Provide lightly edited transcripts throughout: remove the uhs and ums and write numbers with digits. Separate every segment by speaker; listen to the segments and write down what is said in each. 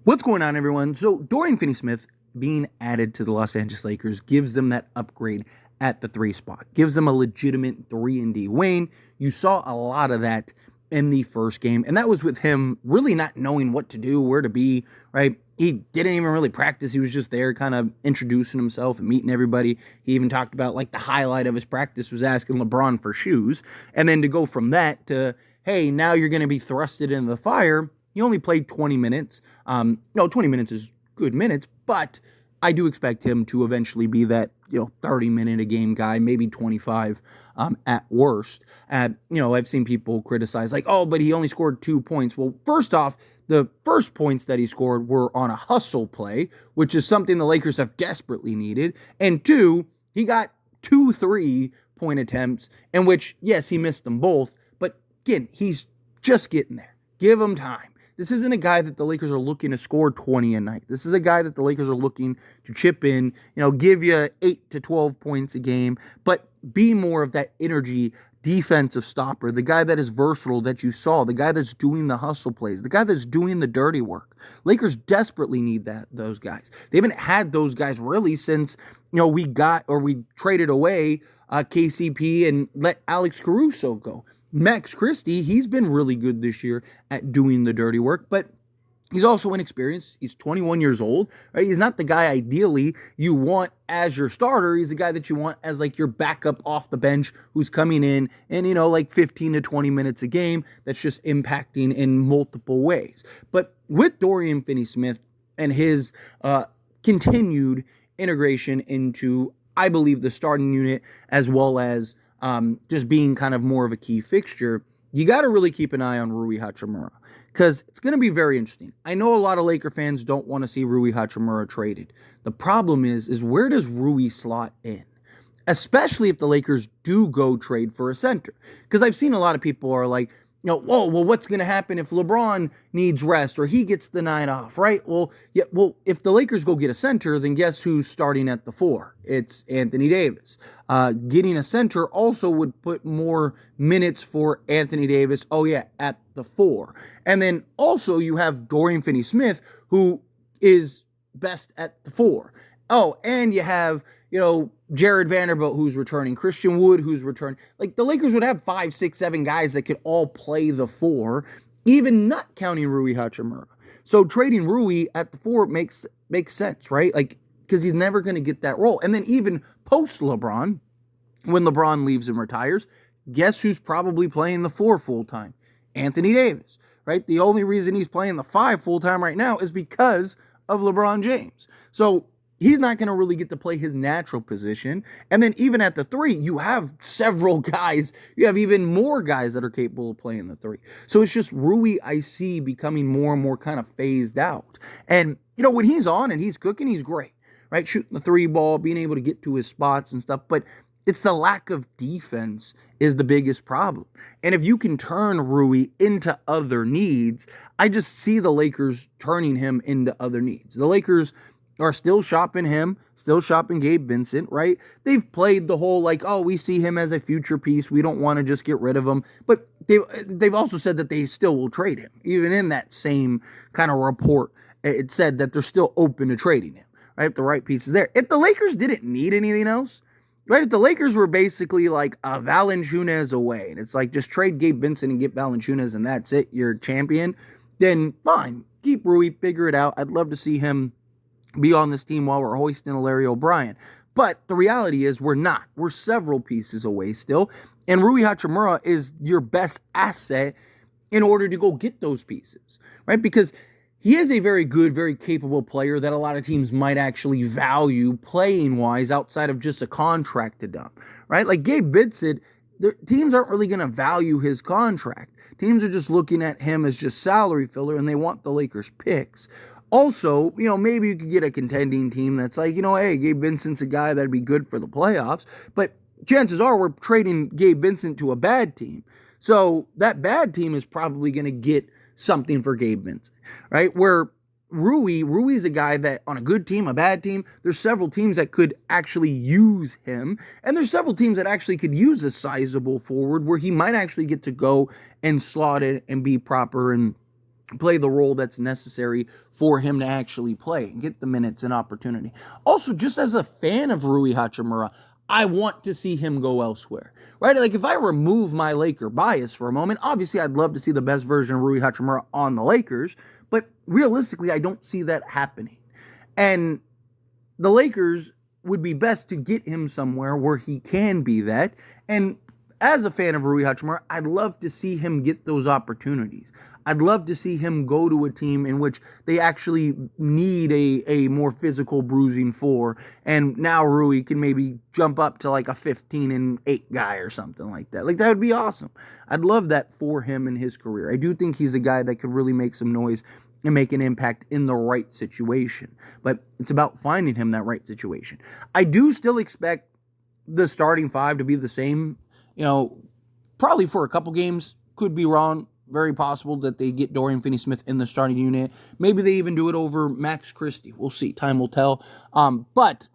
Speaker 1: What's going on, everyone? So Dorian Finney Smith being added to the Los Angeles Lakers gives them that upgrade at the 3 spot, gives them a legitimate 3-and-D wing. You saw a lot of that in the first game, and that was with him really not knowing what to do, where to be, right? He didn't even really practice. He was just there kind of introducing himself and meeting everybody. He even talked about, like, the highlight of his practice was asking LeBron for shoes. And then to go from that to, hey, now you're going to be thrusted into the fire. He only played 20 minutes. 20 minutes is good minutes, but I do expect him to eventually be that, 30-minute-a-game guy, maybe 25 at worst. I've seen people criticize, like, oh, but he only scored 2 points. Well, first off, the first points that he scored were on a hustle play, which is something the Lakers have desperately needed. And 2, he got 2 3-point attempts, in which, yes, he missed them both, but again, he's just getting there. Give him time. This isn't a guy that the Lakers are looking to score 20 a night. This is a guy that the Lakers are looking to chip in, give you 8 to 12 points a game, but be more of that energy defensive stopper, the guy that is versatile that you saw, the guy that's doing the hustle plays, the guy that's doing the dirty work. Lakers desperately need those guys. They haven't had those guys really since, we traded away KCP and let Alex Caruso go. Max Christie, he's been really good this year at doing the dirty work, but he's also inexperienced. He's 21 years old, right? He's not the guy ideally you want as your starter. He's the guy that you want as like your backup off the bench who's coming in and, 15 to 20 minutes a game that's just impacting in multiple ways. But with Dorian Finney-Smith and his continued integration into, I believe, the starting unit as well as just being kind of more of a key fixture, you got to really keep an eye on Rui Hachimura because it's going to be very interesting. I know a lot of Laker fans don't want to see Rui Hachimura traded. The problem is where does Rui slot in? Especially if the Lakers do go trade for a center. Because I've seen a lot of people are like, what's going to happen if LeBron needs rest or he gets the night off, right? Well, if the Lakers go get a center, then guess who's starting at the 4? It's Anthony Davis. Getting a center also would put more minutes for Anthony Davis, at the 4. And then also you have Dorian Finney-Smith, who is best at the 4. Oh, and you have, Jared Vanderbilt, who's returning, Christian Wood, who's returning. Like, the Lakers would have 5, 6, 7 guys that could all play the 4, even not counting Rui Hachimura. So trading Rui at the 4 makes sense, right? Like, because he's never going to get that role. And then even post LeBron, when LeBron leaves and retires, guess who's probably playing the 4 full-time? Anthony Davis, right? The only reason he's playing the 5 full-time right now is because of LeBron James. So he's not going to really get to play his natural position. And then even at the 3, you have several guys. You have even more guys that are capable of playing the 3. So it's just Rui I see becoming more and more kind of phased out. And, when he's on and he's cooking, he's great, right? Shooting the 3 ball, being able to get to his spots and stuff. But it's the lack of defense is the biggest problem. And if you can turn Rui into other needs, I just see the Lakers turning him into other needs. The Lakers are still shopping him, still shopping Gabe Vincent, right? They've played the whole we see him as a future piece. We don't want to just get rid of him. But they've also said that they still will trade him. Even in that same kind of report, it said that they're still open to trading him, right? If the right piece is there. If the Lakers didn't need anything else, right? If the Lakers were basically like a Valanciunas away, and it's like just trade Gabe Vincent and get Valanciunas and that's it, you're champion, then fine. Keep Rui, figure it out. I'd love to see him be on this team while we're hoisting a Larry O'Brien. But the reality is we're not. We're several pieces away still. And Rui Hachimura is your best asset in order to go get those pieces, right? Because he is a very good, very capable player that a lot of teams might actually value playing-wise outside of just a contract to dump, right? Like Gabe Vincent, teams aren't really going to value his contract. Teams are just looking at him as just salary filler, and they want the Lakers' picks. Also, maybe you could get a contending team that's like, hey, Gabe Vincent's a guy that'd be good for the playoffs, but chances are we're trading Gabe Vincent to a bad team. So that bad team is probably going to get something for Gabe Vincent, right? Where Rui's a guy that on a good team, a bad team, there's several teams that could actually use him, and there's several teams that actually could use a sizable forward where he might actually get to go and slot it and be proper and play the role that's necessary for him to actually play and get the minutes and opportunity. Also, just as a fan of Rui Hachimura, I want to see him go elsewhere, right? Like, if I remove my Laker bias for a moment, obviously I'd love to see the best version of Rui Hachimura on the Lakers, but realistically, I don't see that happening. And the Lakers would be best to get him somewhere where he can be that. And as a fan of Rui Hachimura, I'd love to see him get those opportunities. I'd love to see him go to a team in which they actually need a more physical bruising four, and now Rui can maybe jump up to like a 15-8 guy or something like that. Like, that would be awesome. I'd love that for him in his career. I do think he's a guy that could really make some noise and make an impact in the right situation. But it's about finding him that right situation. I do still expect the starting five to be the same, probably for a couple games. Could be wrong. Very possible that they get Dorian Finney Smith in the starting unit. Maybe they even do it over Max Christie. We'll see. Time will tell. But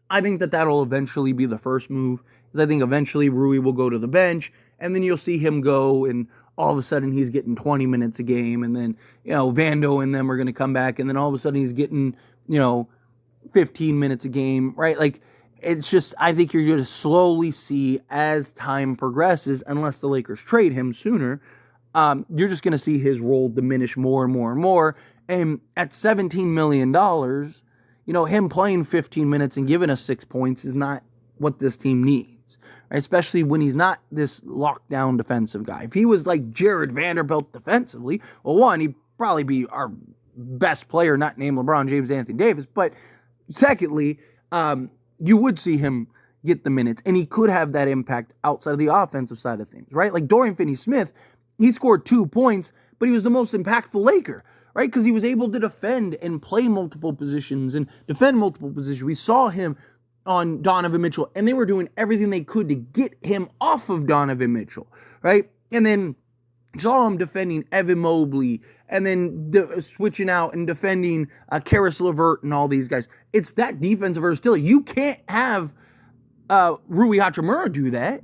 Speaker 1: I think that that'll eventually be the first move, because I think eventually Rui will go to the bench, and then you'll see him go, and all of a sudden he's getting 20 minutes a game, and then, Vando and them are going to come back, and then all of a sudden he's getting, 15 minutes a game, right? Like, it's just, I think you're going to slowly see as time progresses, unless the Lakers trade him sooner, you're just going to see his role diminish more and more and more. And at $17 million, him playing 15 minutes and giving us 6 points is not what this team needs, right? Especially when he's not this lockdown defensive guy. If he was like Jared Vanderbilt defensively, well, one, he'd probably be our best player, not named LeBron James, Anthony Davis. But secondly, you would see him get the minutes, and he could have that impact outside of the offensive side of things, right? Like Dorian Finney Smith, he scored 2 points, but he was the most impactful Laker, right? Because he was able to defend and play multiple positions and defend multiple positions. We saw him on Donovan Mitchell, and they were doing everything they could to get him off of Donovan Mitchell, right? And then saw him defending Evan Mobley, and then switching out and defending Karis LeVert and all these guys. It's that defensive versatility. You can't have Rui Hachimura do that,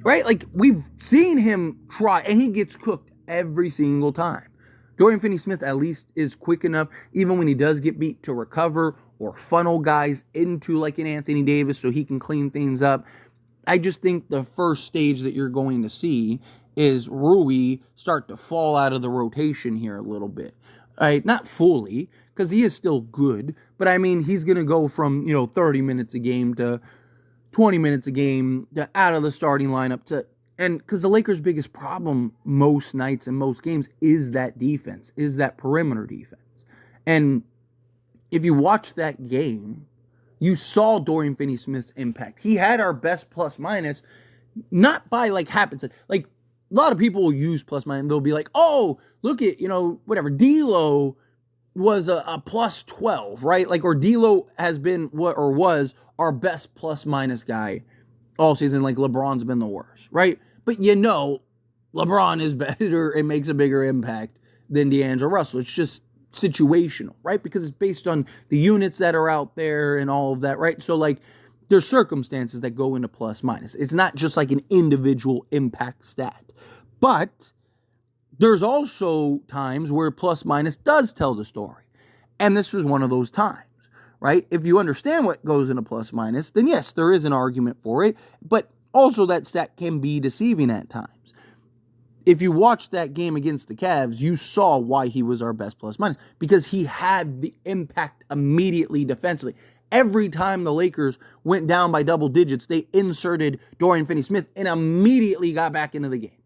Speaker 1: right? Like, we've seen him try, and he gets cooked every single time. Dorian Finney-Smith at least is quick enough, even when he does get beat, to recover or funnel guys into like an Anthony Davis so he can clean things up. I just think the first stage that you're going to see is Rui start to fall out of the rotation here a little bit. Right? Not fully, because he is still good, but I mean, he's going to go from, 30 minutes a game to 20 minutes a game to out of the starting lineup to, and because the Lakers' biggest problem most nights and most games is that defense, is that perimeter defense. And if you watch that game, you saw Dorian Finney-Smith's impact. He had our best plus minus, not by like happenstance. Like, a lot of people will use plus minus, they'll be like, oh, look at, whatever, D'Lo was a plus 12, right? Like, or D'Lo has been was our best plus minus guy all season. Like, LeBron's been the worst, right? But LeBron is better and makes a bigger impact than D'Angelo Russell. It's just situational, right? Because it's based on the units that are out there and all of that, right? So, like, there's circumstances that go into plus minus. It's not just like an individual impact stat. But there's also times where plus minus does tell the story. And this was one of those times, right? If you understand what goes into plus minus, then yes, there is an argument for it. But also that stat can be deceiving at times. If you watched that game against the Cavs, you saw why he was our best plus minus. Because he had the impact immediately defensively. Every time the Lakers went down by double digits, they inserted Dorian Finney-Smith and immediately got back into the game.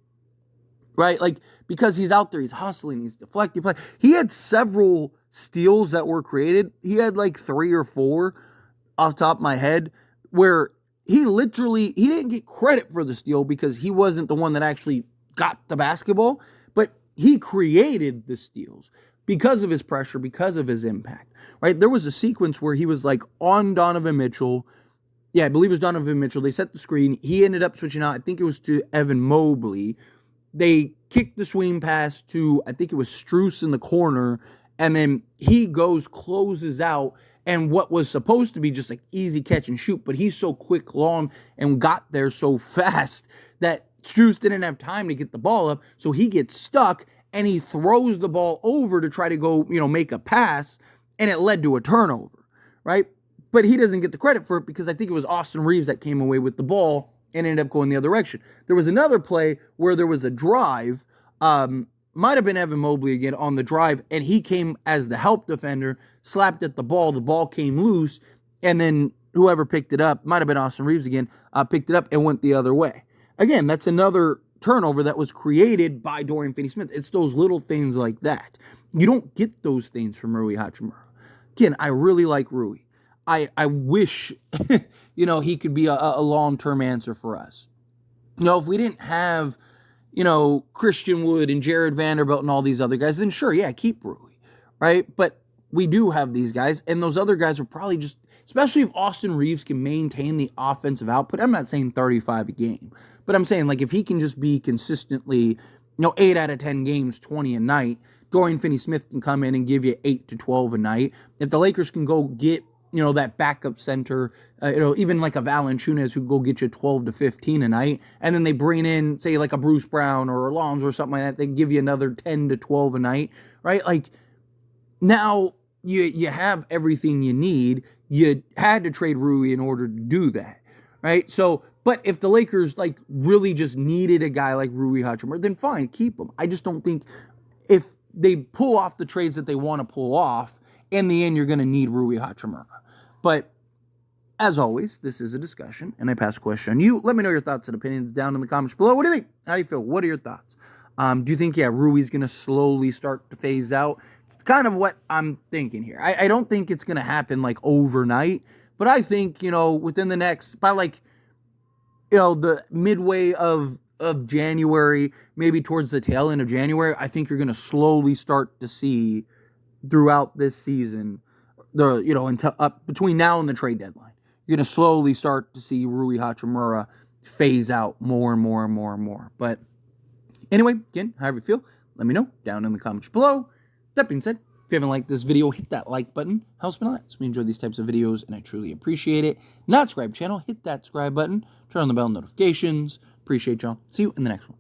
Speaker 1: Right? Like, because he's out there, he's hustling, he's deflecting play. He had several steals that were created. He had like 3 or 4 off the top of my head where he didn't get credit for the steal because he wasn't the one that actually got the basketball, but he created the steals because of his pressure, because of his impact, right? There was a sequence where he was like on Donovan Mitchell. Yeah, I believe it was Donovan Mitchell. They set the screen. He ended up switching out. I think it was to Evan Mobley. They kicked the swing pass to, I think it was Strus in the corner, and then he closes out, and what was supposed to be just like easy catch and shoot, but he's so quick, long, and got there so fast that Strus didn't have time to get the ball up, so he gets stuck, and he throws the ball over to try to go, make a pass, and it led to a turnover, right? But he doesn't get the credit for it because I think it was Austin Reeves that came away with the ball and ended up going the other direction. There was another play where there was a drive, might have been Evan Mobley again on the drive, and he came as the help defender, slapped at the ball came loose, and then whoever picked it up, might have been Austin Reeves again, picked it up and went the other way. Again, that's another turnover that was created by Dorian Finney Smith. It's those little things like that. You don't get those things from Rui Hachimura. Again, I really like Rui. I wish, he could be a long-term answer for us. If we didn't have, Christian Wood and Jared Vanderbilt and all these other guys, then sure, yeah, keep Rui, right? But we do have these guys, and those other guys are probably just, especially if Austin Reeves can maintain the offensive output. I'm not saying 35 a game, but I'm saying, like, if he can just be consistently, 8 out of 10 games, 20 a night, Dorian Finney-Smith can come in and give you 8 to 12 a night. If the Lakers can go get, that backup center, even like a Valanciunas who go get you 12 to 15 a night, and then they bring in, say, like a Bruce Brown or a Lonzo or something like that, they give you another 10 to 12 a night, right? Like, now you have everything you need. You had to trade Rui in order to do that, right? So, but if the Lakers, like, really just needed a guy like Rui Hachimura, then fine, keep him. I just don't think if they pull off the trades that they want to pull off, in the end, you're going to need Rui Hachimura. But as always, this is a discussion, and I pass the question on you. Let me know your thoughts and opinions down in the comments below. What do you think? How do you feel? What are your thoughts? Do you think, Rui's going to slowly start to phase out? It's kind of what I'm thinking here. I don't think it's going to happen, like, overnight, but I think, within the next, by, like, the midway of January, maybe towards the tail end of January, I think you're going to slowly start to see throughout this season, until up between now and the trade deadline, you're going to slowly start to see Rui Hachimura phase out more and more and more and more. But anyway, again, however you feel, let me know down in the comments below. That being said, if you haven't liked this video, hit that like button. Helps me a lot. So we enjoy these types of videos, and I truly appreciate it. Not subscribe channel, hit that subscribe button. Turn on the bell notifications. Appreciate y'all. See you in the next one.